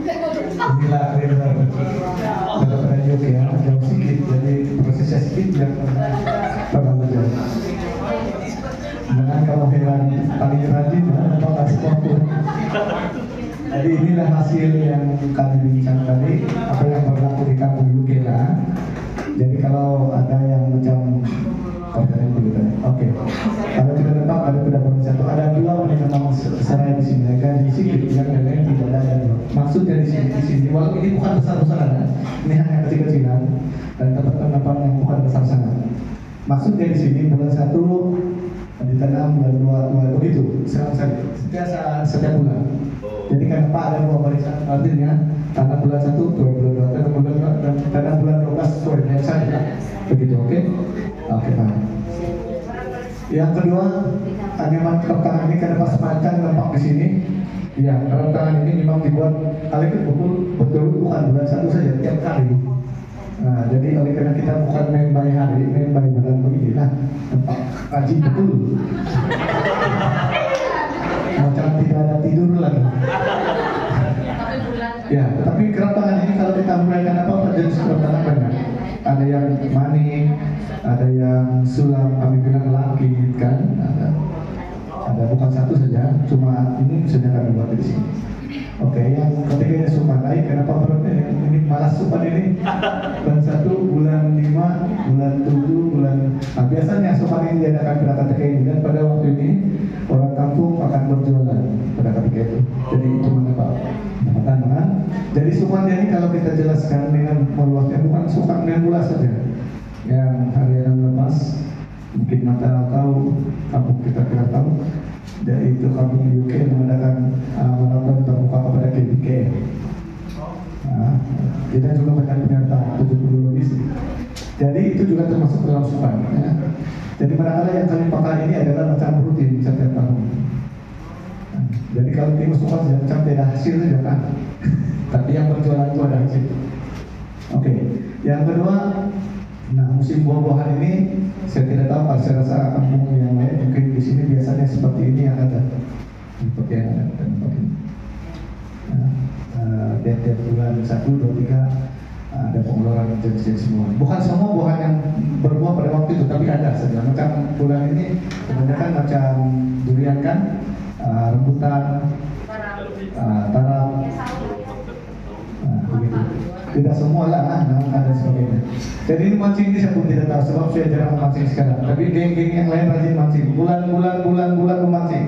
Inilah benar pada yuk ya, jauh sedikit, jadi prosesnya sedikit yang pernah berjalan. Jangan kalau hewan paling rajin, apa kasih waktu. Jadi inilah hasil yang kami bincang tadi, apa yang berlaku di kampung Yukela. Jadi kalau ada yang macam oke. Kalau tidak lengkap ada pendapat satu, ada dua yang memang saya di sini, gaji sedikit yang lain tidak ada. Maksudnya di sini, walaupun ini bukan besar-besaran, ini hanya kecil-kecilan dan tempat pendapat yang bukan besar-besaran. Maksudnya di sini bulan 1 ditanam, bulan 2 begitu, setiap bulan. Jadi kan Pak ada 2 barisan, artinya tanam bulan 1, 2 bulan 2, tanam bulan 12, yang saja. Begitu, oke? Oke, Pak. Yang kedua, tanaman kerap tangan ini karena pas panjang nampak di sini. Ya, kerap tangan ini memang dibuat kali itu betul bukan bulan 1 saja, tiap kali. Nah, jadi oleh karena kita bukan main by hari, main by bulan beginilah, nampak rajin betul. Macam tidak ada tidur lagi. Ya, tetapi kerap tangan ini kalau kita mulaikan apa jenis kerap tangan banyak. Ada yang manik, ada yang sulam, kami bilang langit kan, ada bukan satu saja, cuma ini sudah kami buat di sini. Oke, yang ketiganya supanai, kenapa ini malas supan ini? Bulan 1, bulan 5, bulan 7, bulan. Nah, biasanya supan ini diadakan pada ketika ini dan pada waktu ini orang kampung akan berjualan pada ketika itu. Jadi itu mengapa? Tanaman. Jadi supan ini kalau kita jelaskan dengan meluasnya bukan sukan dengan bola saja. Yang hari yang lepas mungkin mata tahu, kampung kita tidak tahu. Dari itu kampung UK mengadakan maraton terbuka kepada KBK. Nah, kita juga mendapat penyerta 70 lebih. Jadi itu juga termasuk dalam sukan. Ya. Jadi kadang-kadang yang kami pakai ini adalah macam rutin setiap tahun. Nah, jadi kalau tim sukan macam tidak hasil saja kan. Tapi yang berjualan itu ada hasil. Oke. Yang kedua, nah musim buah-buahan ini saya tidak tahu, kalau saya rasa kampung yang lain mungkin di sini biasanya seperti ini yang ada, seperti yang ada tempat ini. Tiap bulan 1, 2, 3 ada pengeluaran jenis-jenis semua. Bukan semua buah yang berbuah pada waktu itu, tapi ada saja. Macam bulan ini kebanyakan macam durian kan, rambutan, tarap, begitu. Tidak semua lah, ada sebagainya. Jadi ini mancing ini saya pun tidak tahu sebab saya jarang memancing sekarang. Tapi geng-geng yang lain rajin mancing, bulan memancing.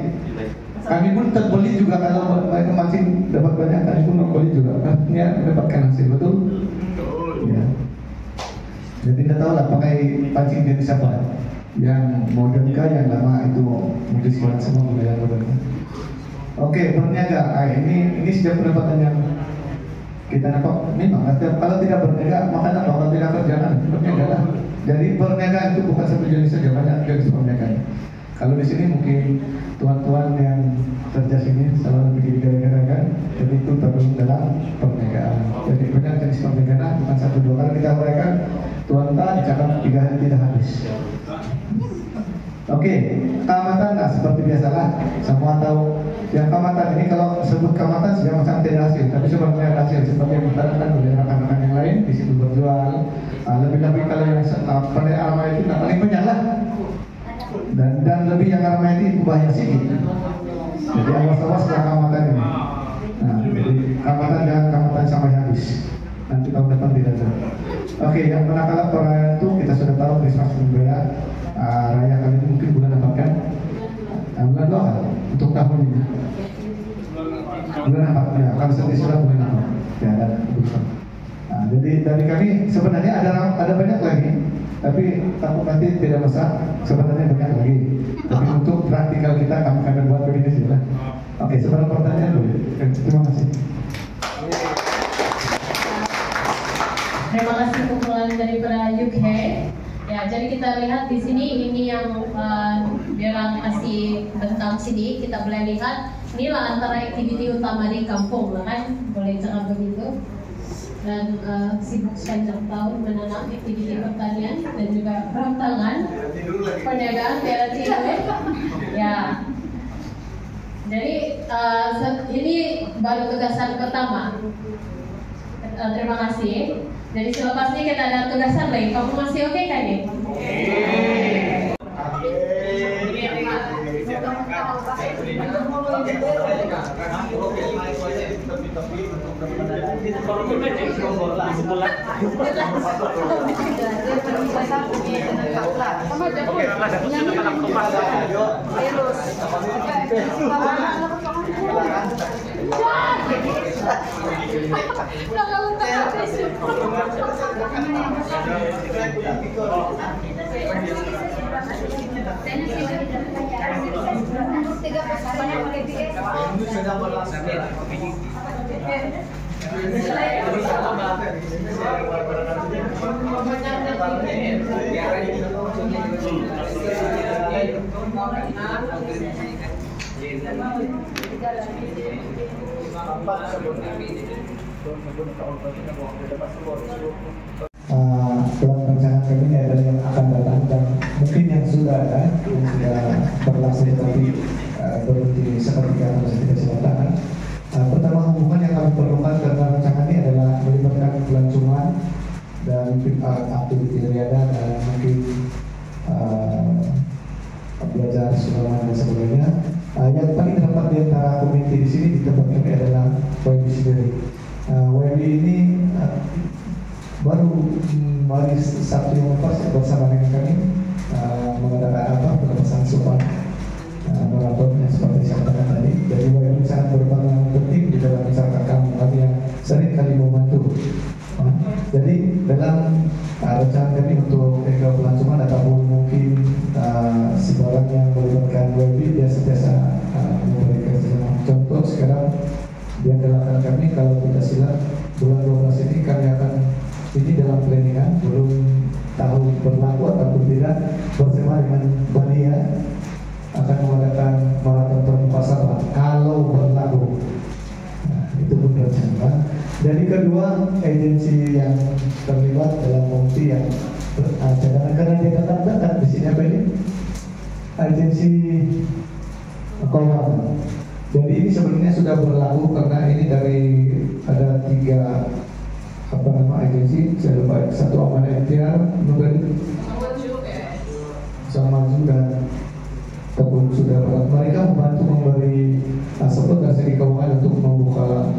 Kami pun terbeli juga kalau mereka mancing dapat banyak, kami pun membeli juga. Artinya mendapatkan hasil, betul? Ya. Jadi tidak tahu lah pakai pancing jenis apa. Yang modern kah, yang lama itu mungkin silat semua mulai yang modern. Oke, berniaga. Nah, ini setiap pendapatan yang kita dapat memang kalau tidak berniaga maka kalau tidak kerjaan berniaga lah. Jadi berniaga itu bukan satu jenis saja, banyak jenis perniagaan. Kalau di sini mungkin tuan-tuan yang kerja sini selalu begini gara-gara kan, jadi itu tergabung dalam perniagaan. Jadi banyak jenis perniagaan, bukan 1-2 kali kita uraikan. Tuan-tuan cakap 3 hari tidak habis. Oke, kamatan, nah seperti biasalah, semua tahu yang kamatan ini kalau sebut kamatan sudah macam tidak hasil, tapi sebenarnya ada hasil seperti yang dikatakan oleh rekan-rekan yang lain di situ berjual. Lebih-lebih kalau yang pada ramai itu paling banyak lah, dan lebih yang ramai itu bahaya sedikit. Jadi awas-awas dengan kamatan ini. Nah, jadi kamatan jangan kamatan sampai habis. Nanti tahun depan tidak ada. Oke, yang penakalan perayaan itu kita sudah tahu Christmas berbeda. Raya kali ini mungkin bulan apa kan? Bulan 2 kan? Untuk tahun ini. Bulan apa? Ya, kalau setiap sudah bulan apa? Ya, ada. Nah, jadi dari kami sebenarnya ada banyak lagi, tapi takut nanti tidak masak. Sebenarnya banyak lagi. Tapi untuk praktikal kita kami akan buat begini saja. Oke, sebenarnya pertanyaan dulu. Terima kasih. Terima kasih kumpulan daripada UK. Ya, jadi kita lihat di sini ini yang dia kasih tentang sini, kita boleh lihat inilah antara aktiviti utama di kampung lah kan, boleh cakap begitu. Dan sibuk sepanjang tahun menanam aktiviti pertanian dan juga perantangan perniagaan tiada tidur. Ya. Jadi ini baru tugasan pertama. Terima kasih. Jadi selepasnya kita ada tugasan lain. Kamu masih oke kan nih? Dalam rencana kami ada yang akan datang dan mungkin yang sudah ada, yang sudah berlangsung tapi berhenti seketika atau seketika selatan. Pertama, hubungan yang kami perlukan karena rencana ini adalah melibatkan pelancongan dan aktiviti riadah dan mungkin belajar segala dan sebagainya. Yang paling dapat di antara komite di sini di tempat kami adalah YB sendiri. YB ini baru hari Sabtu yang lepas bersama dengan kami mengadakan pelepasan sopan maraton yang seperti saya katakan tadi. Jadi YB sangat berperan penting di dalam masyarakat kami yang sering kali membantu. Jadi dalam rencana kami untuk pelancongan ataupun mungkin sebarang yang melibatkan YB biasa memberikan contoh sekarang di antara kami kalau tidak silap bulan 12 ini kami akan ini dalam planningan belum tahu berlaku ataupun tidak bersama dengan Balia akan mengadakan maraton terbuka Sabah kalau berlaku. Itu pun rencana. Jadi kedua agensi yang terlibat dalam fungsi yang cadangan karena dia dekat di sini apa ini agensi keuangan. Jadi ini sebenarnya sudah berlaku karena ini dari ada 3 agensi, saya lupa satu Amanah Ikhtiar, sama juga ataupun sudah mereka membantu memberi support dari segi keuangan untuk membuka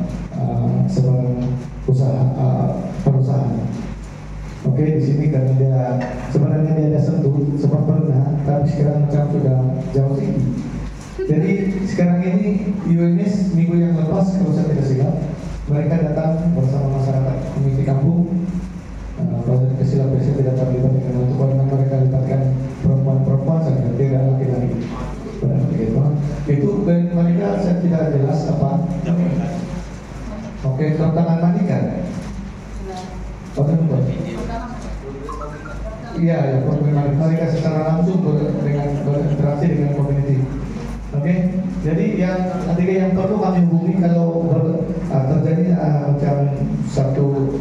sebarang perusahaan. Oke, di sini karena dia sebenarnya dia ada sentuh sempat pernah, tapi sekarang macam sudah jauh tinggi. Jadi sekarang ini UMS minggu yang lepas kalau saya tidak silap mereka datang bersama masyarakat komite kampung. Kalau saya tidak silap saya tidak terlibat dengan untuk karena mereka libatkan perempuan-perempuan saja, tidak laki-laki. Benar begitu. Itu dan mereka saya tidak jelas apa. Oke, tantangan mandi kan? Betul. Iya, ya, mereka secara langsung dengan berinteraksi dengan community. Oke, jadi yang perlu kami hubungi kalau terjadi macam satu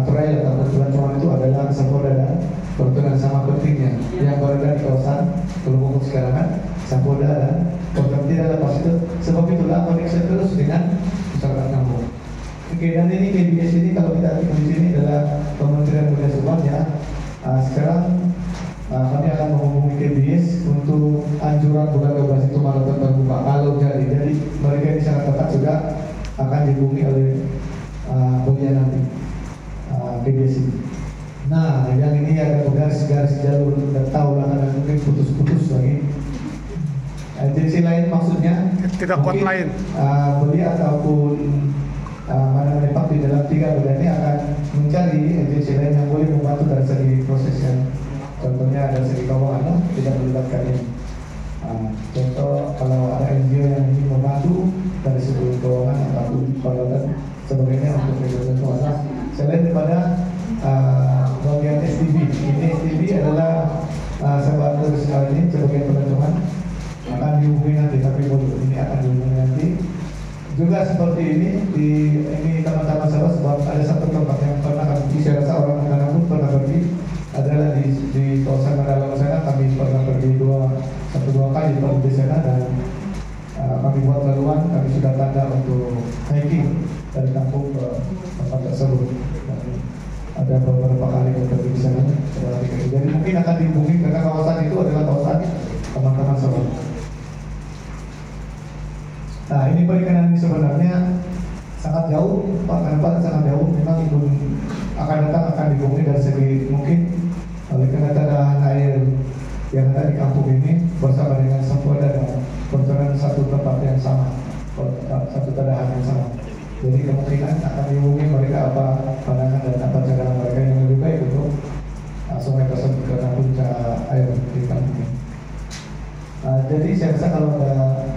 trial atau pelancongan itu adalah Sampolda perhubungan sama pentingnya yang berada di kawasan Kelungkung sekarang kan Sampolda dan program tidak lepas itu sebab itulah koneksi terus dengan masyarakat kampung. Oke, dan ini KBS ini kalau kita di sini adalah Kementerian Budaya Sumbar ya. Sekarang kami akan menghubungi KBS untuk anjuran bulan 12 itu maraton terbuka kalau jadi mereka ini sangat ketat juga akan dihubungi oleh Belia nanti KBS ini. Nah, yang ini ada garis-garis jalur dan tahu lah karena mungkin putus-putus lagi. Agensi lain maksudnya tidak kuat lain. Belia ataupun mana Pak di dalam 3 bulan ini akan mencari agensi lain yang boleh membantu dari segi prosesnya. Contohnya dari segi keuangan tidak melibatkan ini. Contoh kalau ada NGO yang ingin membantu dari segi keuangan ataupun peralatan sebagainya untuk regulasi keuangan. Selain daripada bagian STB, ini STB adalah sahabat sekali ini sebagai pelancongan akan dihubungi nanti, tapi ini akan dihubungi nanti. Juga seperti ini teman-teman sahabat sebab ada satu tempat yang pernah kami, saya rasa orang manapun pernah pergi adalah di kawasan Madalang sana. Kami pernah pergi 1-2 kali pergi di sana dan kami buat dari kampung ke tempat tersebut. Dan ada beberapa kali kita pergi di sana. Jadi mungkin akan dihubungi karena kawasan itu adalah kawasan teman-teman semua. Nah, ini perikanan ini sebenarnya sangat jauh, Pak, kenapa sangat jauh? Memang akan datang akan dihubungi dari segi mungkin oleh karena tadahan air yang ada di kampung ini bersama dengan Sempoa dan berjalan satu tempat yang sama, satu tadahan yang sama. Jadi kemungkinan akan dihubungi mereka apa pandangan dan apa cara mereka yang lebih baik untuk sungai tersebut karena puncak air di kampung ini. Jadi saya rasa kalau ada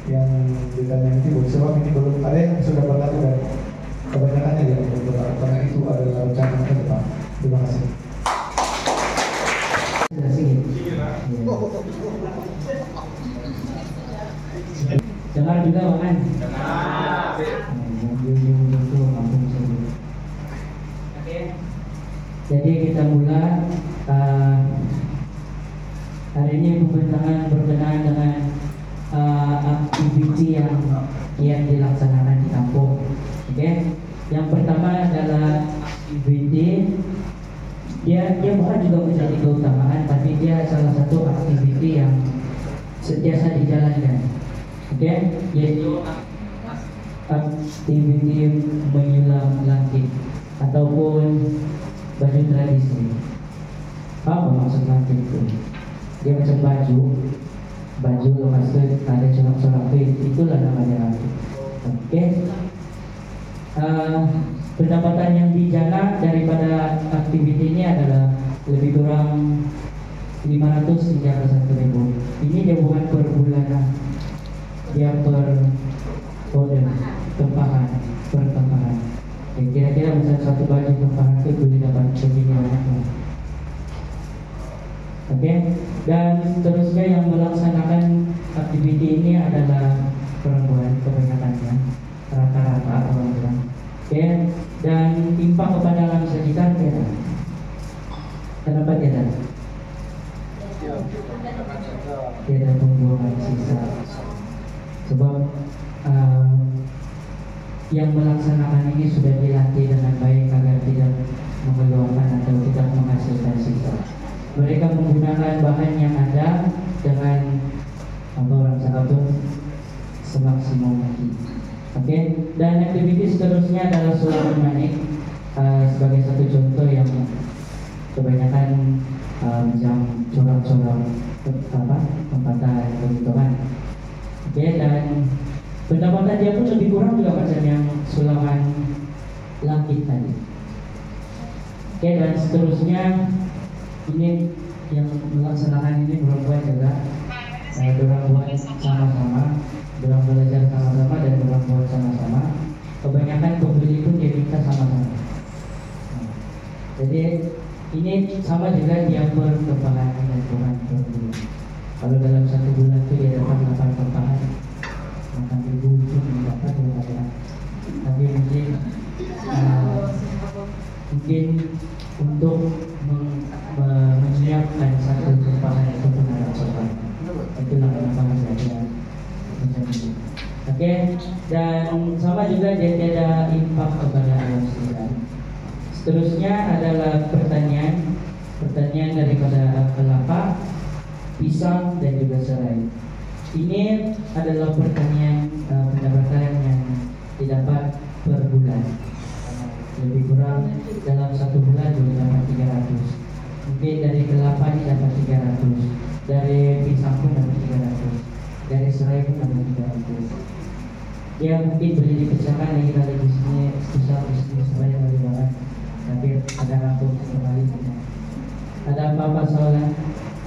yang ditanya nanti, sebab ini belum ada yang sudah berlaku dan kebanyakannya yang belum berlaku karena itu adalah rencana ke depan. Terima kasih. Dengar juga Wakan? Jadi kita mulai hari ini pembentangan berkenaan dengan aktiviti yang dilaksanakan di kampung. Oke, yang pertama adalah aktiviti dia bukan juga menjadi keutamaan, tapi dia salah satu aktiviti yang sentiasa dijalankan. Oke, yaitu aktiviti menyulam langit ataupun baju tradisi. Apa maksud langit itu? Dia macam baju lepas itu ada corak-corak itulah namanya langit. Oke. Pendapatan yang dijana daripada aktiviti ini adalah lebih kurang 500 hingga 1.000. Ini dia bukan per bulan, dia per tempahan. Kira-kira misal satu baju tempahan itu boleh dapat begini banyaknya. Oke. Dan seterusnya yang melaksanakan aktiviti ini adalah perempuan kebanyakannya, rata-rata orang bilang. Oke. Dan impak kepada alam sekitar tiada. Kenapa tiada? Tiada pembuangan sisa. Sebab yang melaksanakan ini sudah dilatih dengan baik agar tidak mengeluarkan atau tidak menghasilkan sisa. Mereka menggunakan bahan yang ada dengan orang satu semaksimal mungkin. Oke. Dan aktivitas seterusnya adalah sulap manik sebagai satu contoh yang kebanyakan jam corak-corak tempatan begitu kan. Oke. Dan pendapatan dia pun lebih kurang juga macam yang sulaman langit tadi. Oke. Dan seterusnya ini yang melaksanakan ini perempuan juga dorang buat sama-sama, dorang belajar sama-sama dan dorang buat sama-sama. Kebanyakan pembeli pun dia minta sama-sama. Jadi ini sama juga dia perkembangan dan bukan per bulan. Kalau dalam satu bulan itu dia dapat 8 tempahan, 8.000 itu dapat ada. Tapi mungkin untuk menyiapkan satu tempahan itu pun ada soal. Itulah kenapa saya macam ini. Oke, dan sama juga dia ada impak kepada alam sekitar. Seterusnya adalah pertanian daripada kelapa, pisang dan juga serai. Ini adalah pertanian pendapatan yang didapat per bulan. Lebih kurang dalam satu bulan boleh dapat 300. Mungkin dari kelapa ini dapat 300, dari pisang pun dapat 300, dari serai pun dapat 300. Ya mungkin boleh dipecahkan lagi dari di sini bisnis sebanyak lebih banyak, tapi ada rampung kembali. Ada apa-apa soalnya?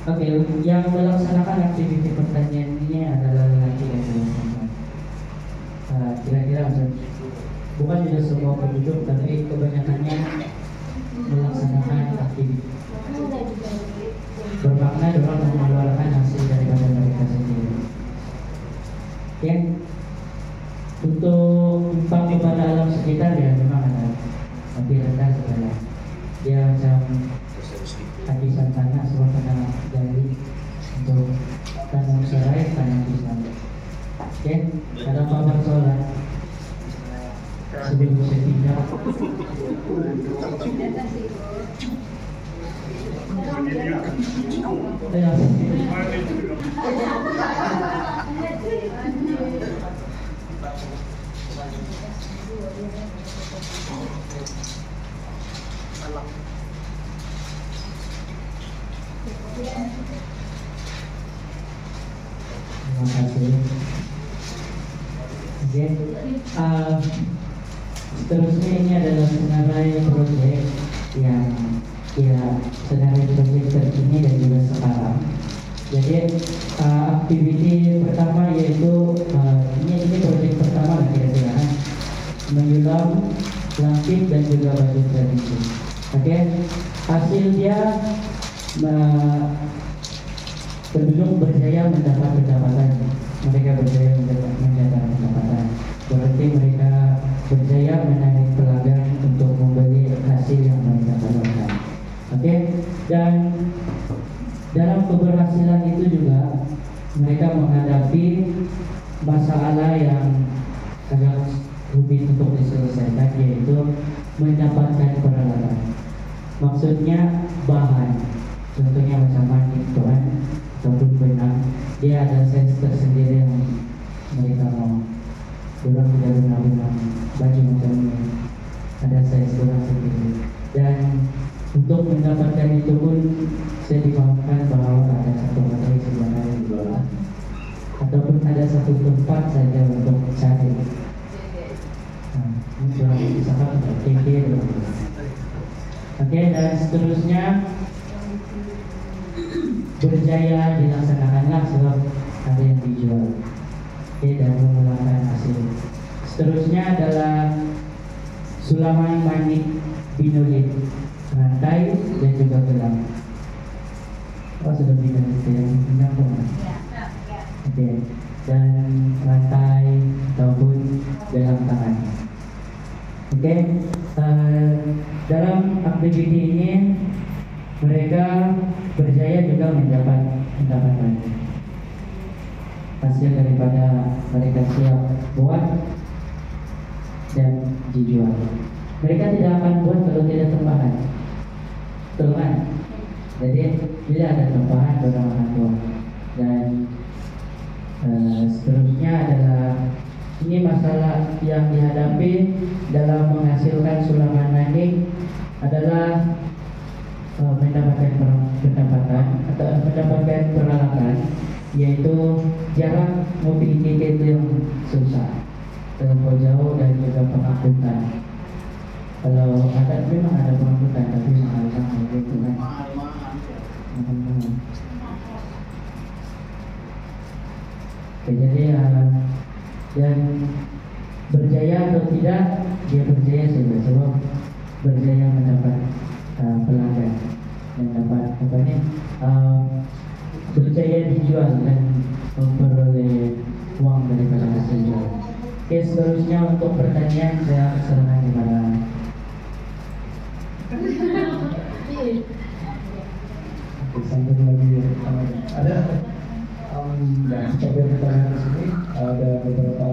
Oke, yang melaksanakan aktiviti pertanian ini adalah lelaki dan perempuan. Kira-kira bukan juga semua penduduk, tapi kebanyakannya melaksanakan aktiviti bermakna dorang mengeluarkan hasil daripada mereka sendiri. Oke. Untuk impak kepada alam sekitar ya memang ada, tapi rendah segala. Dia macam habisan tanah semua kena gali untuk tanam serai, tanam pisang. Oke. Ada apa-apa soalan? sudah bisa pindah. Terima kasih. Oke, seterusnya ini adalah senarai proyek yang senarai proyek terkini dan juga sekarang. Jadi aktiviti pertama yaitu ini proyek pertama lah kira-kira menyulam langkit dan juga baju tradisi. Oke, hasil dia penduduk berjaya mendapat pendapatan. Mereka berjaya mendapat pendapatan. Berarti mereka berjaya menarik pelanggan untuk membeli hasil yang mereka tawarkan. Oke, dan dalam keberhasilan itu juga mereka menghadapi masalah yang agak rumit untuk diselesaikan, yaitu mendapatkan peralatan. Maksudnya bahan, contohnya macam manik kan, ataupun benang, dia ada size tersendiri yang mereka mau. Orang tidak benar-benar baju macam ini, ada size orang sendiri. Dan untuk mendapatkan itu pun saya dipahamkan bahwa ada satu materi sebenarnya yang dijual, ataupun ada satu tempat saja untuk cari. Ini sudah misalkan TK. Oke, dan seterusnya berjaya dilaksanakanlah sebab ada yang dijual. Oke, dan memulangkan hasil. Seterusnya adalah sulaman manik binulit, rantai dan juga gelang. Oh, sudah binulit yang menyambung. Oke, dan rantai ataupun gelang tangan. Oke, dalam aktiviti ini mereka berjaya juga mendapat pendapatan hasil daripada mereka siap buat dan dijual. Mereka tidak akan buat kalau tidak tempahan, betul kan? Jadi bila ada tempahan orang akan buat. Dan seterusnya adalah ini masalah yang dihadapi dalam menghasilkan sulaman manik adalah mendapatkan pendapatan atau mendapatkan peralatan, yaitu jarak mobilitas itu yang susah, terlalu jauh, dan juga pengangkutan. Kalau ada memang ada pengangkutan, tapi mahal gitu kan. Oke, jadi yang berjaya atau tidak, dia berjaya sudah, sebab berjaya mendapat pelanggan, mendapat berjaya dijual dan memperoleh uang daripada hasil jual. Oke, seterusnya untuk pertanyaan saya serahkan kepada Sambil lagi ada seperti yang kita lihat di sini ada beberapa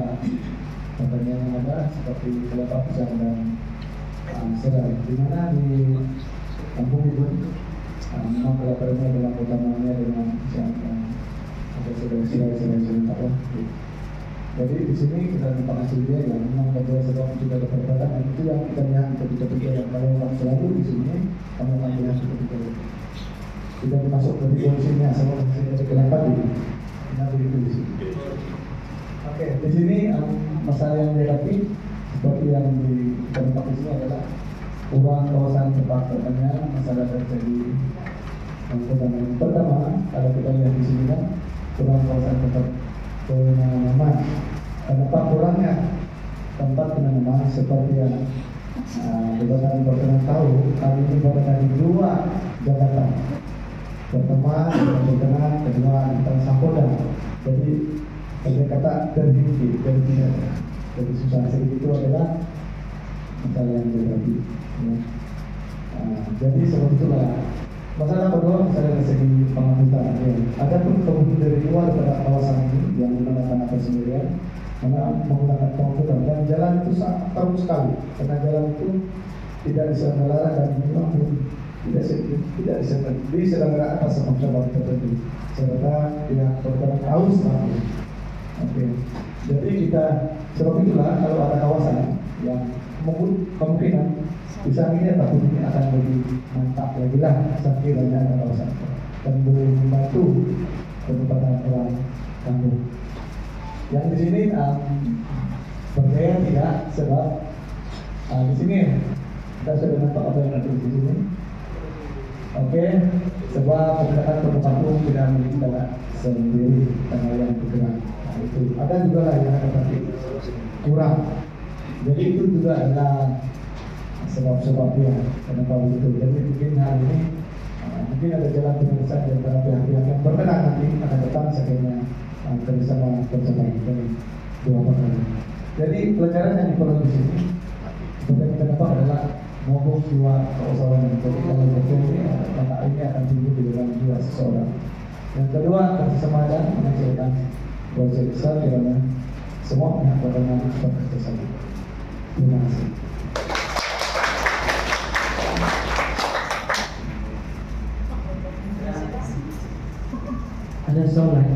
pertanyaan yang ada seperti kelapa pisang dan serai, di mana di kampung itu memang kelapa ini adalah utamanya dengan pisang dan ada serai sebentar. Jadi di sini kita minta hasil dia yang memang berbeda sebab juga ada perbedaan, dan itu yang kita lihat ketika yang kalau orang selalu di sini kamu akan lihat ketika kita masuk dari polisinya sama polisinya kenapa di begitu di sini. Oke, di sini masalah yang dihadapi seperti yang di tempat di sini adalah kurang kawasan tempat pertanian, masalah terjadi yang pertama kalau kita lihat di sini kan kurang kawasan tempat penanaman. Kenapa kurangnya tempat penanaman seperti yang Jabatan Pertanian tahu, kami ini berada di dua jabatan. Pertama di Pertanian, kedua di Tangsapoda. Jadi saya kata terhenti, jadi susah sedikit itu adalah masalah yang terjadi. Ya. Jadi seperti itulah. Masalah kedua misalnya dari segi pengangkutan. Ya. Ada pun kebun dari luar pada kawasan ini yang menggunakan apa sendirian, menggunakan komputer, dan jalan itu sangat teruk sekali karena jalan itu tidak diselenggarakan dan memang tidak diselenggarakan atas sebab tertentu serta yang berperan haus. Oke. Jadi kita sebab itulah kalau ada kawasan yang kemungkinan bisa ini atau ini akan lebih mantap lagi lah sekiranya ada kawasan dan membantu kecepatan orang kampung. Yang di sini berbeda tidak sebab di sini kita sudah nampak apa yang ada di sini. Oke, sebab pendekatan kampung tidak memiliki tanah sendiri, tanah yang bergerak. Nah, itu ada juga lah yang ada tapi kurang. Jadi itu juga adalah sebab-sebabnya kenapa begitu. Jadi mungkin hari ini mungkin ada jalan penyelesaian di antara pihak-pihak yang berkenan nanti akan datang sekiranya kerjasama dari dua perkara. Jadi pelajaran yang diperlukan di sini seperti kita dapat adalah mogok jiwa keusahawanan. Jadi kalau betul maka ini akan tumbuh di dalam jiwa seseorang. Yang kedua kerjasama dan menghasilkan proyek besar di mana semua pihak berkenan bekerja sama. Terima kasih. Ada soalan?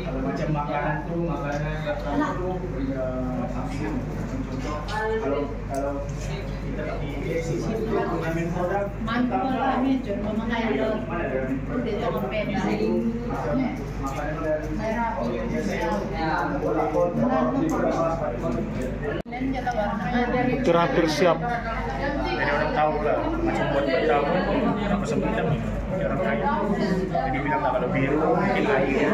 Kalau macam makanan tuh makanan contoh kalau kita pakai sisi mengambil produk Itu hampir siap. jadi orang tahu lah macam buat tahu apa sebutan orang kaya jadi bilang tak kalau biru mungkin air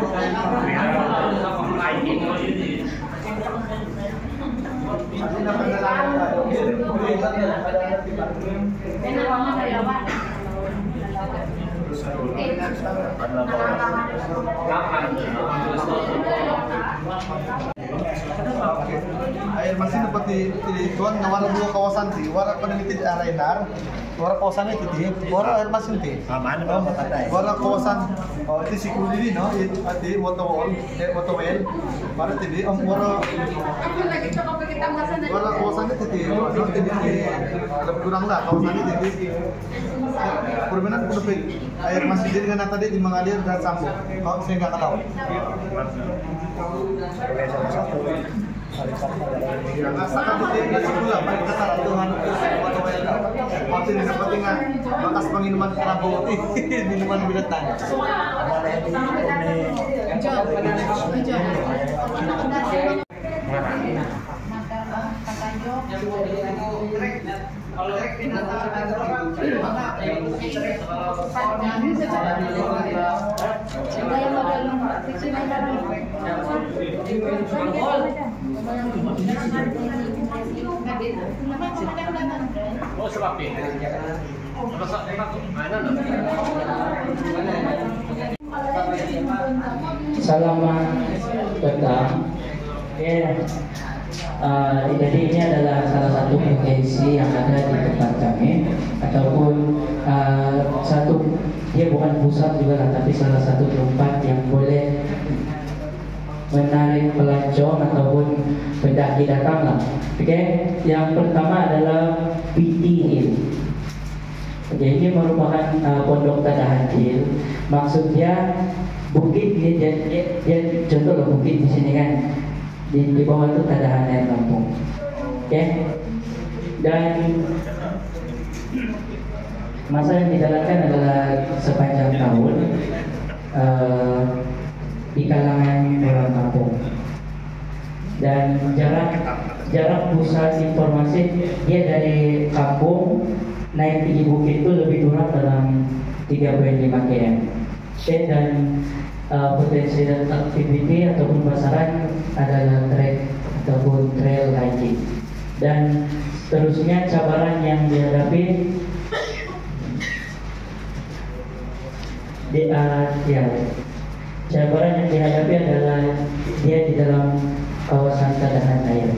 Air masih dapat di tuan nawar dua kawasan sih, warna peneliti arenar, warna kawasannya itu di, warna air masih di. Warna kawasan, itu si kuli no, itu waterwell, warna itu di, warna kawasannya itu di, lebih kurang lah kawasannya itu di. Perbedaan peneliti air masih jadi karena tadi di mengalir dan sambung, kalau saya nggak tahu. Asalkan tidak pula pada kata Tuhan waktu ini kepentingan bakas pengiriman kerabu minuman binatang. Selamat datang. Jadi ini adalah salah satu potensi yang ada di tempat kami, ataupun dia bukan pusat juga lah, tapi salah satu tempat yang boleh menarik pelancong ataupun pendaki datang lah. Yang pertama adalah PT Hill. Ini merupakan pondok Tadahan Hill. Maksudnya bukit dia contoh lah bukit di sini kan. Di bawah itu Tadahan Air Lampung. Dan masa yang dijalankan adalah sepanjang tahun di kalangan orang kampung. Dan jarak pusat informasi dia dari kampung naik tinggi bukit itu lebih kurang dalam 3,5 km. Dan potensi dan aktiviti ataupun pasaran adalah trek ataupun trail hiking. Dan seterusnya cabaran yang dihadapi ya, cabaran yang dihadapi adalah dia di dalam kawasan cadangan air.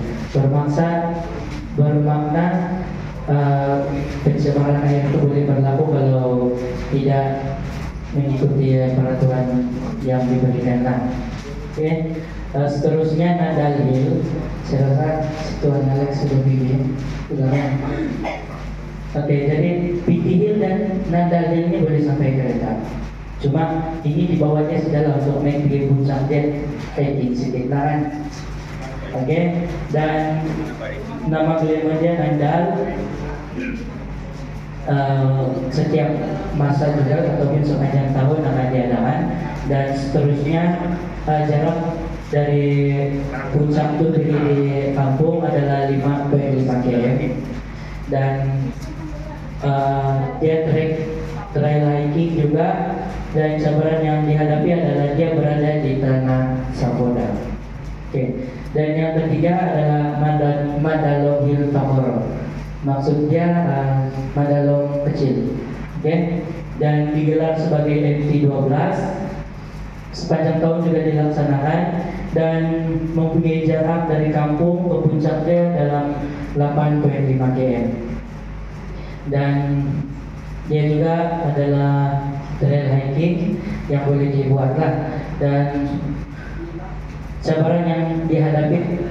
Bermakna pencemaran air itu boleh berlaku kalau tidak mengikuti peraturan yang diberikan. Oke. Seterusnya Nadal Hill. Saya rasa Tuan Alex sudah bikin. Oke, jadi PT Hill dan Nadal Hill ini boleh sampai kereta. Cuma ini di bawahnya sudah untuk naik di puncak jet hiking sekitaran. Oke, dan nama beliaunya Nadal. Setiap masa juga ataupun sepanjang tahun akan diadakan, dan seterusnya jarak dari puncak itu di kampung adalah 5,5 km, dan dia trail hiking juga, dan cabaran yang dihadapi adalah dia berada di tanah Sapoda. Oke. Dan yang ketiga adalah Madalong Hill Tamoro. Maksudnya Madalong kecil. Oke. Dan digelar sebagai MT12. Sepanjang tahun juga dilaksanakan dan mempunyai jarak dari kampung ke puncaknya dalam 8,5 km. Dan dia juga adalah trail hiking yang boleh dibuatlah, dan cabaran yang dihadapi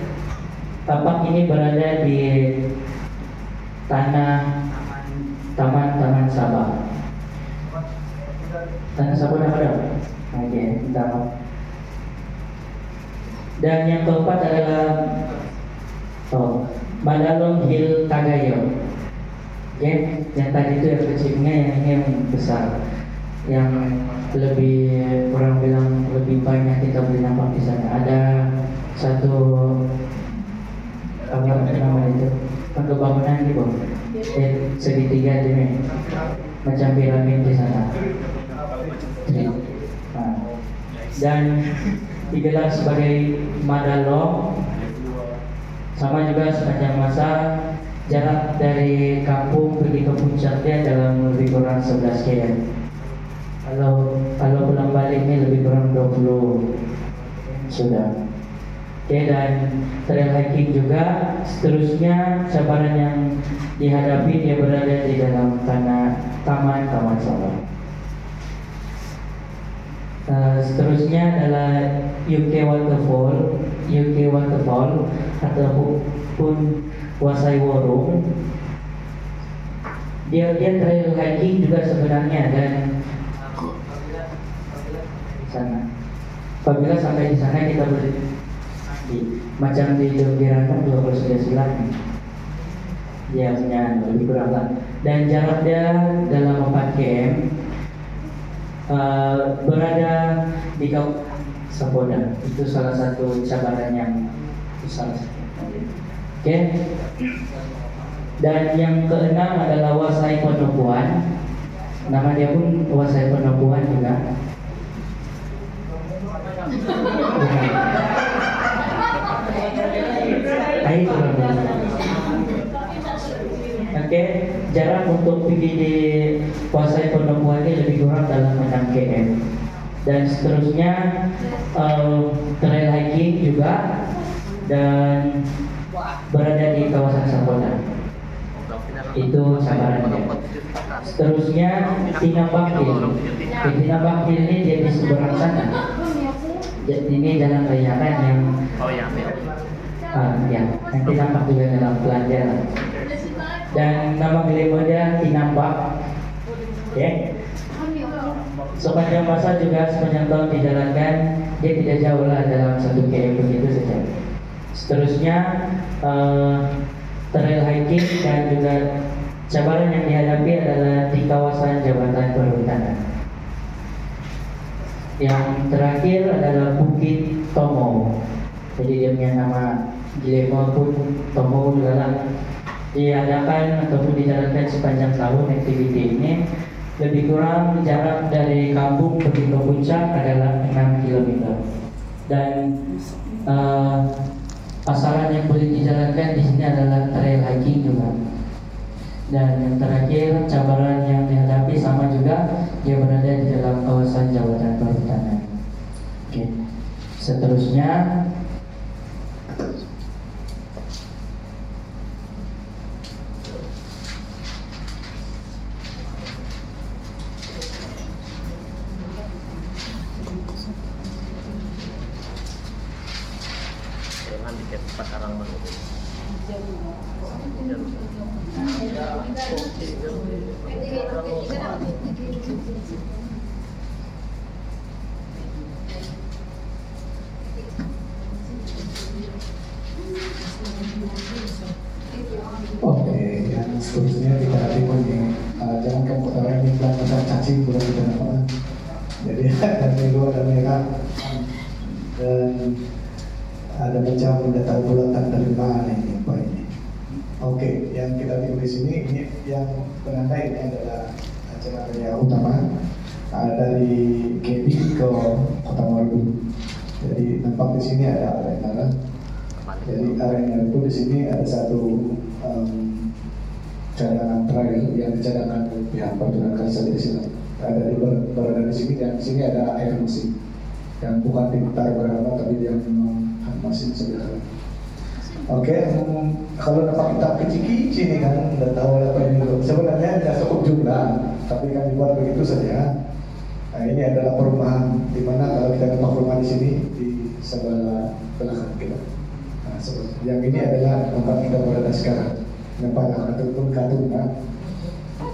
tapak ini berada di Taman Sabah. Taman Sabah ada? Oke, kita. Dan yang keempat adalah Madalong Hill Tagayo. Oke, yang tadi itu yang kecilnya, yang ini yang besar, yang lebih kurang bilang lebih banyak kita boleh nampak di sana. Ada satu apa namanya itu, bangunan di bawah, segitiga ini, macam piramid di sana. Dan digelar sebagai Madalong, sama juga sepanjang masa. Jarak dari kampung pergi ke puncaknya dalam lebih kurang 11 km. Kalau pulang balik ini lebih kurang 20 sudah. Oke, dan trail hiking juga. Seterusnya cabaran yang dihadapi dia berada di dalam taman Sabah. Seterusnya adalah UK Waterfall ataupun Wasai Warung. Dia trail hiking juga sebenarnya, dan sana. Apabila sampai di sana kita boleh macam di Jogjakarta 20 silang. Dia punya lebih kurang lah. Dan jaraknya dalam 4 km. Berada di kawasan Sapoda. Itu salah satu cabaran yang besar. Oke. Dan yang keenam adalah Wasai Penopuan. Nama dia pun Wasai Penopuan juga. Oke, jarak untuk pergi di Wasai Penopuan ini lebih kurang dalam 6 km. Dan seterusnya trail hiking juga, dan berada di kawasan Sapoda. Itu cabarannya. Seterusnya Tinambak Hill. Tinambak Hill ini dia di seberang sana. Ini jalan raya kan yang ya, nanti nampak juga dalam pelajaran. Dan nama beliaunya Tinambak. Oke. Sepanjang masa juga sepanjang tahun dijalankan, dia tidak jauh lah dalam 1 km begitu saja. Seterusnya trail hiking, dan juga cabaran yang dihadapi adalah di kawasan Jabatan Perhutanan. Yang terakhir adalah Bukit Tomo. Jadi dia punya nama Gilemo pun Tomo juga diadakan ataupun dijalankan sepanjang tahun. Aktiviti ini lebih kurang jarak dari kampung pergi ke puncak adalah 6 km. Dan pasaran yang boleh dijalankan di sini adalah trail hiking juga. Dan yang terakhir cabaran yang dihadapi sama juga, dia berada di dalam kawasan Jabatan Perhutanan. Oke. Seterusnya Jangan dikit pasaran mana. Oke, yang seterusnya kita tengok nih, jangan kamu orang ini bilang macam cacing bukan kita apa. Jadi ada luar ada merah dan ada macam data bulatan dari mana ini apa ini. Oke, yang kita tengok di sini ini yang penanda ini adalah acara raya utama dari KB ke Kota Marudu. Jadi nampak di sini ada arena. Jadi arena itu di sini ada satu cadangan trail yang dicadangkan oleh pihak Pertunan Kalsel di sini. Ada di berada di sini dan di sini ada air mesin yang bukan diputar berapa tapi dia memang mesin sederhana. Oke, kalau dapat kita kecil-kecil ini kan udah tahu apa ini dulu. Sebenarnya tidak cukup jumlah, tapi kan dibuat begitu saja. Nah, ini adalah perumahan di mana kalau kita dapat perumahan di sini di sebelah belakang kita. Nah, yang ini adalah tempat kita berada sekarang. Nampak ataupun Katun, nah.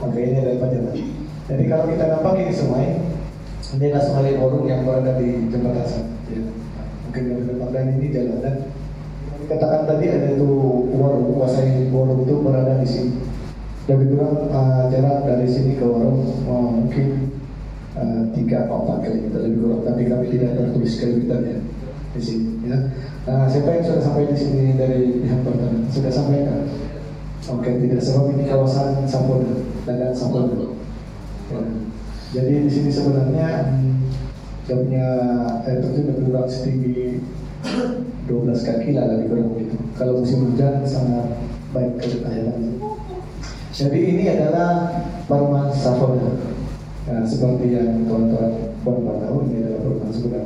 Oke, ini adalah pejabat. Jadi kalau kita nampak ini Sungai, ini adalah Sungai Borong yang berada di jembatan sana. Ya. Mungkin dari tempat dan ini jalan dan dikatakan tadi ada itu warung kuasai warung itu berada di sini. Lebih kurang jarak dari sini ke warung mungkin 3 atau 4 kilometer lebih kurang, tapi kami tidak tertulis kilometernya di sini. Ya. Nah, siapa yang sudah sampai di sini dari pihak Pertanian? Sudah sampai kan? Oke, tidak sebab ini kawasan Sampurna, ladang Sampurna. Ya. Jadi di sini sebenarnya dia punya air terjun lebih kurang setinggi 12 kaki lah lebih kurang begitu. Kalau musim hujan sangat baik ke airnya. Jadi ini adalah perumahan Sampurna. Nah, seperti yang tuan-tuan tahu, ini adalah perumahan Sampurna.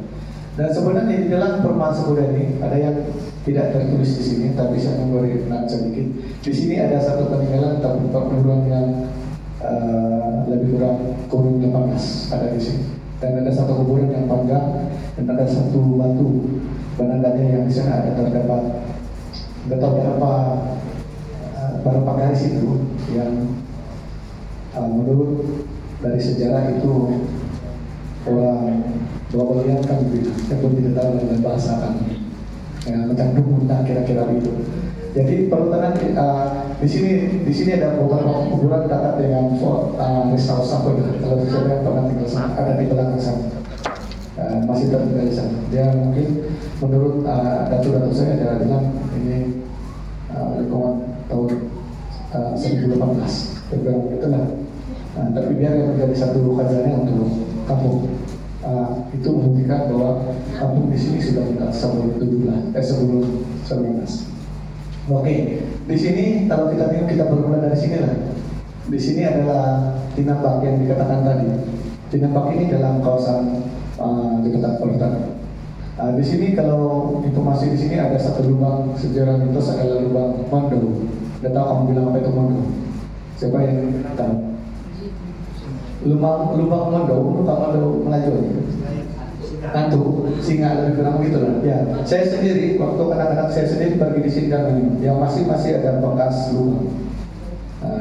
Dan sebenarnya di dalam perumahan Sampurna ini ada yang tidak tertulis di sini, tapi saya memberi penat sedikit. Di sini ada satu peninggalan tapi perguruan yang lebih kurang kurun 18 ada di sini. Dan ada satu kuburan yang panjang dan ada satu batu penandanya yang di sana ada terdapat berapa garis itu yang menurut dari sejarah itu orang Bawa kan begitu, saya pun tidak tahu dengan bahasa kami. Ya, macam dumunah kira-kira begitu. Jadi perhutanan di sini ada beberapa kuburan dekat dengan Restaus Sampurna. Kalau siapa yang pernah tinggal sana, ada di belakang sana, masih tertinggal di sana. Dia mungkin menurut datu-datu saya ada bilang ini lingkungan tahun 2018, terbilang itulah. Tapi biar yang menjadi satu khazanah untuk kampung. Itu membuktikan bahwa kampung di sini sudah buka sebelum 19. Oke, di sini kalau kita tengok kita bermula dari sini lah. Di sini adalah Tinambak yang dikatakan tadi. Tinambak ini dalam kawasan Jabatan Perhutanan. Di sini kalau informasi di sini ada satu lubang sejarah mitos adalah lubang Mondo. Tidak tahu kamu bilang apa itu Mondo? Siapa yang tahu? Lubang Mondo, bukan Mondo Melayu ya. Nantu singa lebih kurang begitu lah. Ya, saya sendiri waktu anak-anak saya sendiri pergi di sini dan yang masih ada bekas lubang.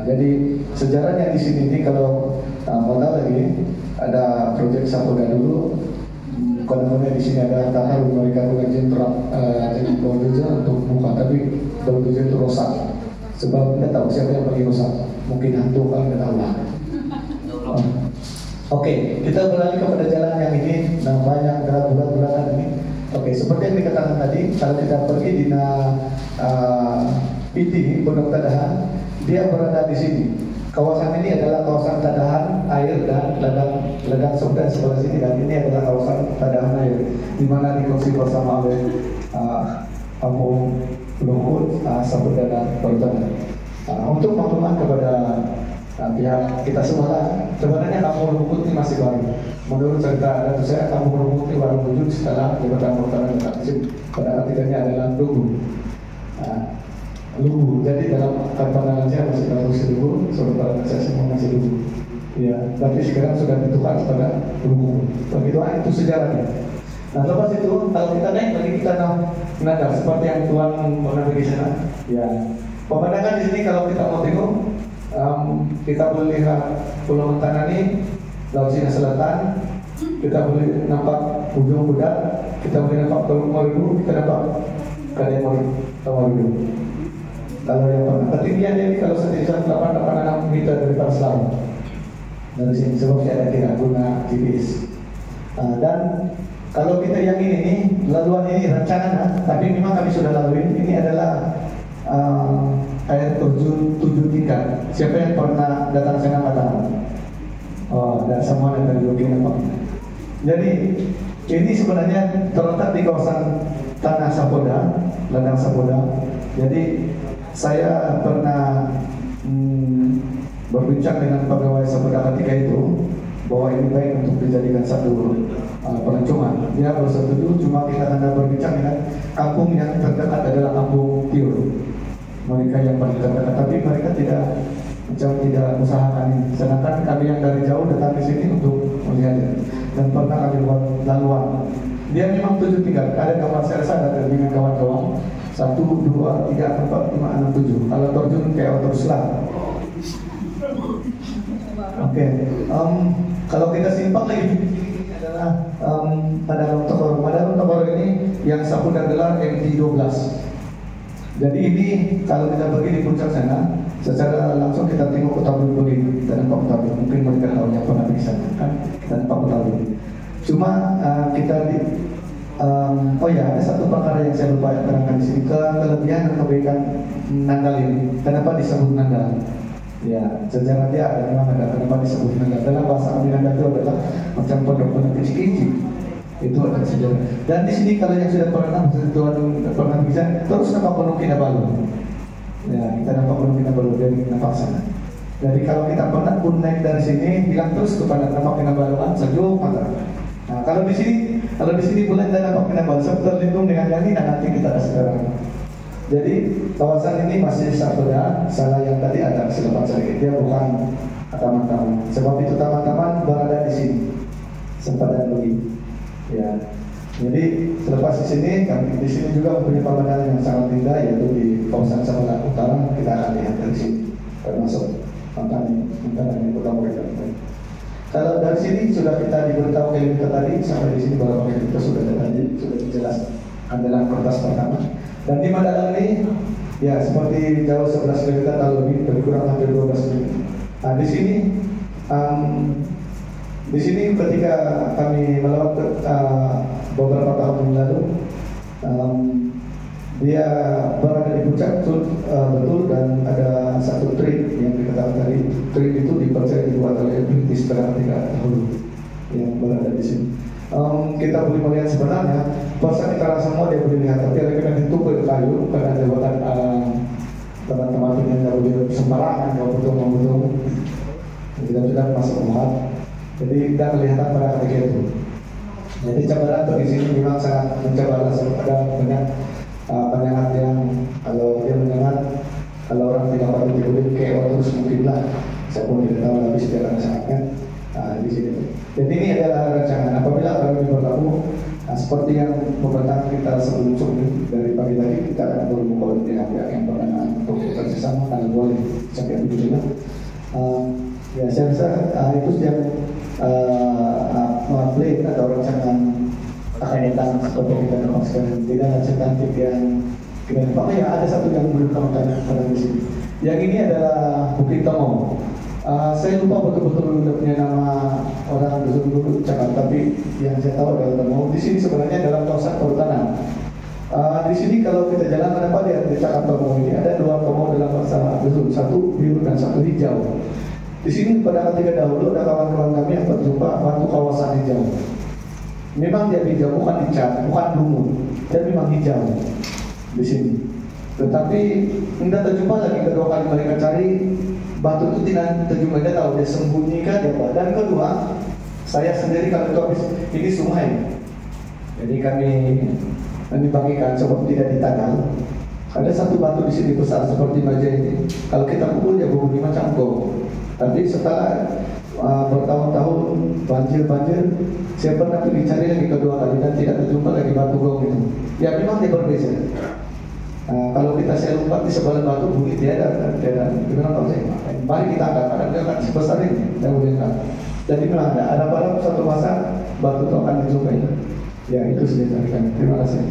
Jadi sejarahnya di sini ini kalau mau tahu lagi ada proyek Sampurna dulu. Konon-konon di sini ada tanah mereka bukan jenderal jadi bulldozer untuk buka, tapi bulldozer itu rusak. Sebab tidak tahu siapa yang pergi rusak. Mungkin hantu kan tidak tahu lah. Oke, kita beralih kepada jalan yang ini, namanya adalah bulat-bulatan ini. Oke, seperti yang dikatakan tadi, kalau kita pergi di PT Pondok Tadahan, dia berada di sini. Kawasan ini adalah kawasan tadahan air dan ladang Sumdan sebelah sini, dan ini adalah kawasan tadahan air, di mana dikongsi bersama oleh Kampung Luhut, Sampurna dan Perhutanan. Untuk maklumat kepada pihak kita semua lah. Sebenarnya Kampung Rumput ini masih baru. Menurut cerita Datuk saya, Kampung Rumput ini baru wujud setelah Jabatan Perhutanan dan Taksim. Pada artikelnya adalah Lugu. Lugu. Jadi dalam pandangan saya masih baru Lugu, sementara saya semua masih Lugu. Ya, tapi sekarang sudah ditukar pada Lugu. Begitu itu sejarahnya. Nah, lepas itu kalau kita naik lagi kita nada seperti yang Tuan pernah di sana. Ya, pemandangan di sini kalau kita mau tengok, kita boleh lihat Pulau Mentanani, Laut Cina Selatan, kita boleh nampak ujung Budak, kita boleh nampak Teluk Maridu, kita nampak Kadai Maridu. Kalau yang pernah ketinggian ini kalau 1.886 meter dari atas laut. Dari sini sebab saya ada kira guna GPS. Dan kalau kita yang ini laluan ini rancangan, tapi memang kami sudah lalui. Ini adalah air terjun 7 tingkat. Siapa yang pernah datang sana katakan? Oh, dan semua yang dari Yogi nampak. Jadi ini sebenarnya terletak di kawasan Tanah Sapoda, Ladang Sapoda. Jadi saya pernah berbincang dengan pegawai Sapoda ketika itu bahwa ini baik untuk dijadikan satu pelancongan. Dia baru setuju, cuma kita akan berbincang dengan kampung yang terdekat adalah Kampung Tiur. Mereka yang paling terdekat, tapi mereka tidak usahakan ini. Sedangkan kami yang dari jauh datang di sini untuk melihat dan pernah kami buat laluan. Dia memang 7 tingkat. Ada gambar saya rasa ada dengan kawan-kawan 1, 2, 3, 4, 5, 6, 7. Kalau terjun kayak otoruslah. Oke. Kalau kita simpan lagi adalah Madalun Tokoro. Madalun Tokoro ini yang Sapoda gelar MT12. Jadi ini kalau kita pergi di puncak sana, secara langsung kita tengok Kota Bumi begini, kita nampak Kota Bumi. Mungkin mereka tahu yang pernah di sana kan, kita nampak Kota Bumi. Cuma kita di oh ya, ada satu perkara yang saya lupa terangkan di sini, kelebihan dan kebaikan Nanggala ini. Kenapa disebut Nanggala? Ya, sejarah dia ada, memang ada. Kenapa disebut Nanggala? Dalam bahasa kami Nanggala itu adalah macam pondok-pondok kecil-kecil. Itu ada sejarah. Dan di sini kalau yang sudah pernah bisa, terus nampak Gunung Kinabalu. Ya, kita nampak Gunung Kinabalu dari nampak sana. Jadi kalau kita pernah pun naik dari sini, bilang terus kepada nampak Kinabalu sejuk mata. Nah, kalau di sini boleh dan nampak Kinabalu, terlindung dengan yang ini dan nanti kita ada sekarang. Jadi kawasan ini masih Sapoda, salah yang tadi ada selepas sedikit, dia bukan taman-taman. Sebab itu taman-taman berada di sini, sempadan begini. Ya, jadi selepas di sini, kami di sini juga mempunyai pemandangan yang sangat indah, yaitu di kawasan Sapoda Utara. Kita akan lihat dari sini, termasuk Mentanani Kota Mereka. Kalau dari sini sudah kita diberitahu kilometer tadi, sampai di sini beberapa kilometer sudah tadi sudah dijelaskan adalah kertas pertama. Dan di Madalun ini, ya seperti jauh 11 km atau lebih kurang hampir 12 km. Nah di sini ketika kami melewat beberapa tahun yang lalu, dia berada di puncak betul dan ada satu trik yang dikatakan tadi. Trik itu dipercaya dibuat oleh British pada ketika dahulu yang berada di sini. Kita boleh melihat sebenarnya pasal kita rasa semua dia boleh lihat, tapi ada kena ditutup kayu karena jabatan teman-teman yang tidak boleh sembarangan kalau betul. Kita sudah masuk umat. Jadi kita kelihatan pada ketika itu. Jadi cabaran di sini memang sangat mencabar. Ada banyak penyengat yang kalau dia menyengat, kalau orang tidak patut dibeli kayak terus mungkinlah. Saya pun tidak tahu tapi sejarah sangatnya di sini. Jadi ini adalah rancangan. Apabila kami berlaku seperti yang pemerintahan kita sebelum dari pagi tadi, kita akan berbuka dengan pihak yang berkenaan untuk bekerjasama kalau boleh sampai begitu. Ya saya rasa itu yang plan atau rancangan akan datang seperti kita dapatkan. Tidak ada cantik yang kita dapat. Ya ada satu yang belum kami tanya pada di sini. Yang ini adalah Bukit Tomo. Saya lupa betul-betul punya nama orang dulu cakap, tapi yang saya tahu adalah Tomo. Di sini sebenarnya dalam kawasan perhutanan. Di sini kalau kita jalan ada apa dia cakap Tomo ini ada 2 Tomo dalam bahasa dulu, satu biru dan satu hijau. Di sini pada ketika dahulu ada kawan-kawan kami yang berjumpa waktu kawasan hijau. Memang dia hijau, bukan dicat, bukan lumut, dan memang hijau di sini. Tetapi tidak terjumpa lagi kedua kali mereka cari batu itu tidak terjumpa, dia tahu dia sembunyikan dia apa. Dan kedua, saya sendiri kalau itu habis ini sungai, jadi kami bagikan sebab tidak ditagal. Ada satu batu di sini besar seperti meja ini. Kalau kita pukul dia berbunyi macam gong. Tapi setelah bertahun-tahun banjir, saya pernah pergi cari lagi kedua kali dan tidak terjumpa lagi batu gong itu. Ya memang dia berbeza. Kalau kita saya lompat di sebelah batu bunyi tiada. Gimana tahu saya? Mari kita angkat, karena dia akan sebesar ini. Saya boleh angkat. Jadi memang ada pada suatu masa batu itu akan dijumpai. Ya itu saja dari kami. Terima kasih.